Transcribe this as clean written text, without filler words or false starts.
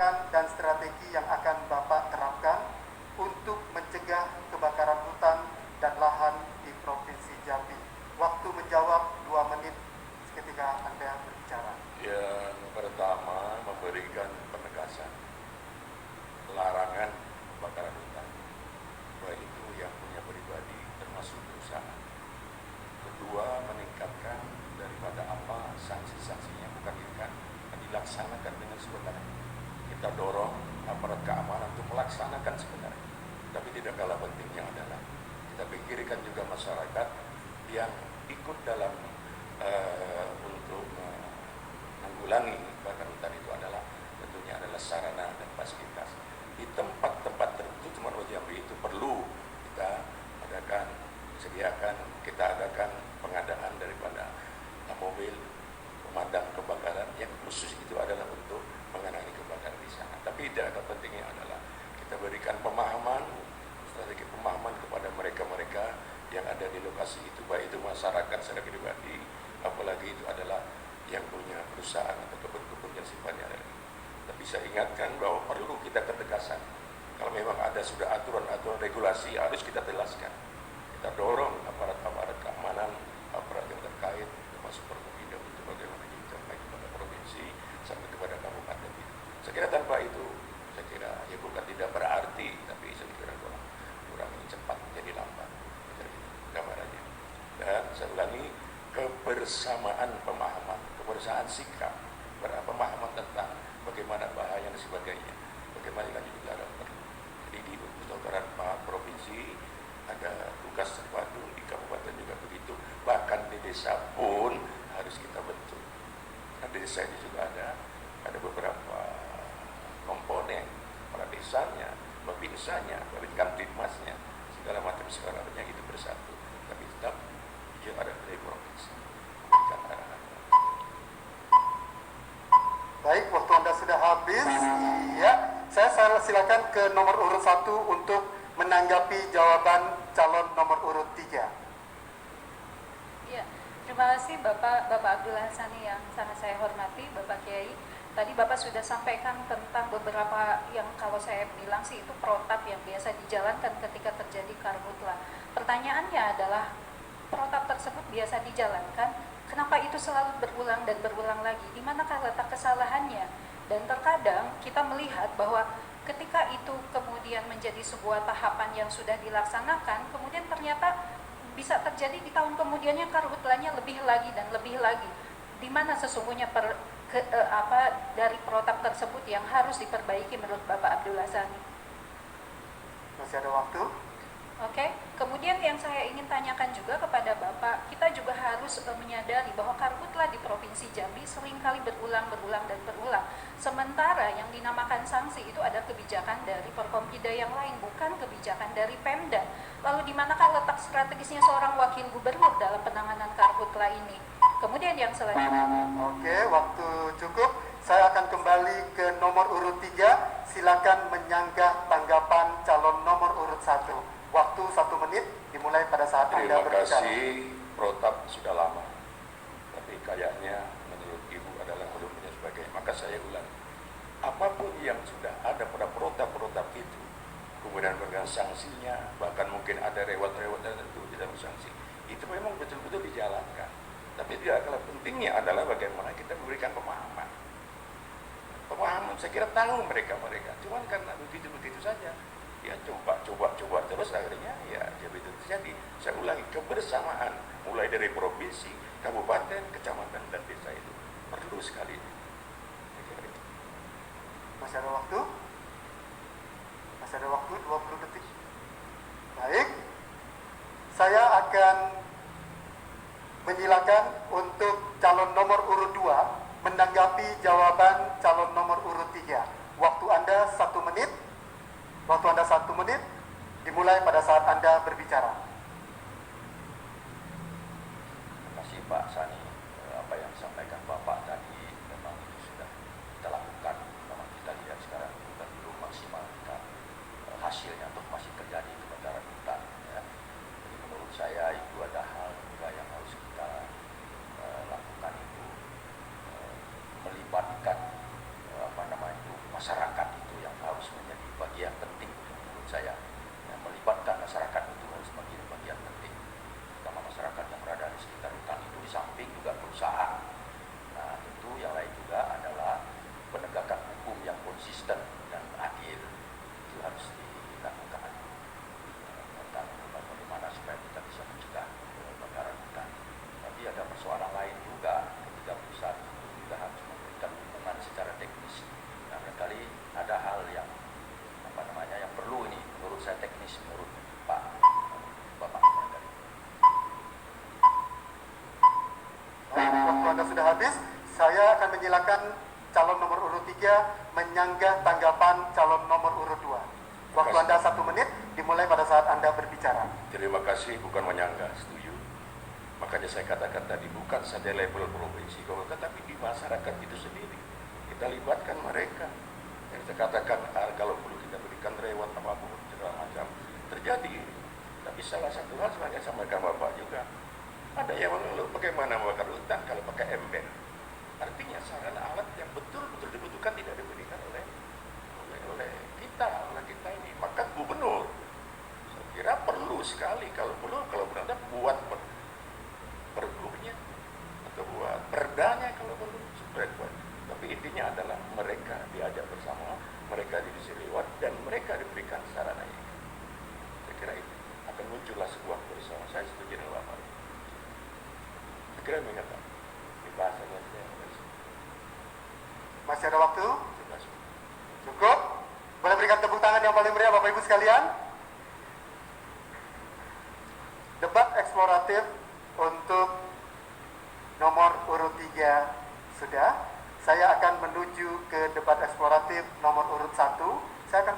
kebijakan dan strategi yang akan Bapak terapkan untuk mencegah kebakaran hutan dan lahan di Provinsi Jambi? Waktu menjawab 2 menit ketika Anda berbicara. Yang pertama, memberikan penegasan larangan kebakaran hutan, baik itu yang punya pribadi termasuk perusahaan. Kedua, meningkatkan daripada apa sanksi-sanksinya, bukan dilaksanakan dengan sebenarnya. Kita dorong aparat keamanan untuk melaksanakan sebenarnya. Tapi tidak kalah pentingnya adalah kita pikirkan juga masyarakat yang ikut dalam untuk menanggulangi kebakaran hutan itu adalah tentunya adalah sarana dan fasilitas. Di tempat-tempat tertentu cuma Jambi itu perlu kita adakan pengadaan daripada mobil pemadam kebakaran yang khusus itu adalah untuk mengenai kebakaran di sana. Tapi tidak ada pentingnya adalah kita berikan pemahaman, strategi pemahaman kepada mereka-mereka yang ada di lokasi itu, baik itu masyarakat secara pribadi, apalagi itu adalah yang punya perusahaan atau kebun-kebun yang sifatnya ada. Tapi saya ingatkan bahwa perlu kita ketegasan. Kalau memang ada sudah aturan-aturan regulasi harus kita jelaskan. Kita dorong aparat-aparat keamanan, aparat yang terkait, termasuk Forkopimda untuk bagaimana kita baik kepada provinsi sampai kepada kabupaten itu. Saya kira tanpa itu, saya kira ya bukan tidak berarti, tapi saya kira kurang cepat jadi lambat. Gambarannya. Dan saya ulangi, kebersamaan pemahaman, kebersamaan sikap, pemahaman tentang bagaimana bahaya dan sebagainya, bagaimana lanjut kita ada perlu. Jadi di Kedokteran Provinsi ada tugas terpadu, di kabupaten juga begitu, bahkan di desa pun harus kita bentuk. Nah, di desa ini juga ada beberapa komponen, kepala desanya, babinsanya, babin kamtibmasnya, segala macam segalanya itu bersatu. Tapi tetap yang ada dari provinsi memberikan arahan. Baik, waktu Anda sudah habis. Ya, saya silakan ke nomor urut 1 untuk menanggapi jawaban calon nomor urut 3. Ya, terima kasih Bapak Abdul Hasani yang sangat saya hormati, Bapak Kiai. Tadi Bapak sudah sampaikan tentang beberapa yang kalau saya bilang sih itu protap yang biasa dijalankan ketika terjadi karhutla. Pertanyaannya adalah protap tersebut biasa dijalankan, kenapa itu selalu berulang dan berulang lagi? Di manakah letak kesalahannya? Dan terkadang kita melihat bahwa ketika itu kemudian menjadi sebuah tahapan yang sudah dilaksanakan, kemudian ternyata bisa terjadi di tahun kemudiannya karhutlanya lebih lagi dan lebih lagi. Di mana sesungguhnya dari protap tersebut yang harus diperbaiki menurut Bapak Abdul Hasani? Masih ada waktu? Oke, kemudian yang saya ingin tanyakan juga kepada Bapak, kita juga harus menyadari bahwa karhutla di Provinsi Jambi seringkali berulang dan berulang. Sementara yang dinamakan sanksi itu ada kebijakan dari Forkompida yang lain, bukan kebijakan dari Pemda. Lalu di manakah letak strategisnya seorang wakil gubernur dalam penanganan karhutla ini? Kemudian yang selanjutnya. Oke, waktu cukup. Saya akan kembali ke nomor urut 3. Silakan menyanggah tanggapan calon nomor urut 1. Waktu 1 menit dimulai pada saat Anda berbicara. Terima kasih, protap sudah lama, tapi kayaknya menurut Ibu adalah belum punya sebagainya. Maka saya ulang, apapun yang sudah ada pada protap-protap itu, kemudian dengan sanksinya, bahkan mungkin ada reward tertentu di dalam sanksi, itu memang betul-betul dijalankan. Tapi tidak kalah pentingnya adalah bagaimana kita memberikan pemahaman. Pemahaman, saya kira tahu mereka, cuman karena begitu saja. Ya coba terus akhirnya ya begitu terjadi. Saya ulangi, kebersamaan mulai dari provinsi, kabupaten, kecamatan dan desa itu perlu sekali. Masih ada waktu? Masih ada waktu 20 detik. Baik. Saya akan menyilakan untuk calon nomor urut 2 menanggapi jawaban calon nomor urut 3. Waktu Anda 1 menit. Waktu Anda 1 menit dimulai pada saat Anda berbicara. Terima kasih Pak Sani. Apa yang disampaikan Bapak tadi memang itu sudah kita lakukan. Memang kita lihat sekarang kita belum maksimalkan hasilnya atau masih terjadi kebakaran hutan. Ya. Jadi menurut saya itu ada hal juga yang harus kita lakukan itu melibatkan konsisten dan adil itu harus dilakukan tentang bagaimana supaya kita bisa mencegah kebakaran hutan. Tapi ada persoalan lain juga ketika pusat itu juga harus memberikan dukungan secara teknis. Nah, barangkali ada hal yang yang perlu ini menurut saya teknis, menurut Bapak barangkali. Waktu Anda sudah habis, saya akan menyilakan calon nomor urut 3 menyanggah tanggapan calon nomor urut 2. Waktu Anda 1 menit, dimulai pada saat Anda berbicara. Terima kasih, bukan menyanggah, setuju. Makanya saya katakan tadi, bukan saja level provinsi, tetapi di masyarakat itu sendiri. Kita libatkan mereka. Yang saya katakan, kalau perlu kita berikan reward apapun, segala macam, terjadi. Tapi salah satu hal sebenarnya sampaikan Bapak juga, ada yang mengeluh bagaimana membakar hutan kalau pakai ember. Artinya sarana alat yang betul-betul dibutuhkan tidak diberikan oleh kita ini. Maka gubernur, saya kira perlu sekali kalau benar buat pergubnya atau buat perdanya kalau perlu supaya buat. Tapi intinya adalah mereka diajak bersama, mereka diberi reward dan mereka diberikan sarana ini. Saya kira itu akan muncullah sebuah bersama. Saya setuju dengan Bapak. Saya kira mengatakan di bahasanya saya. Masih ada waktu? Cukup? Boleh berikan tepuk tangan yang paling meriah Bapak Ibu sekalian? Debat eksploratif untuk nomor urut 3 sudah. Saya akan menuju ke debat eksploratif nomor urut 1. Saya akan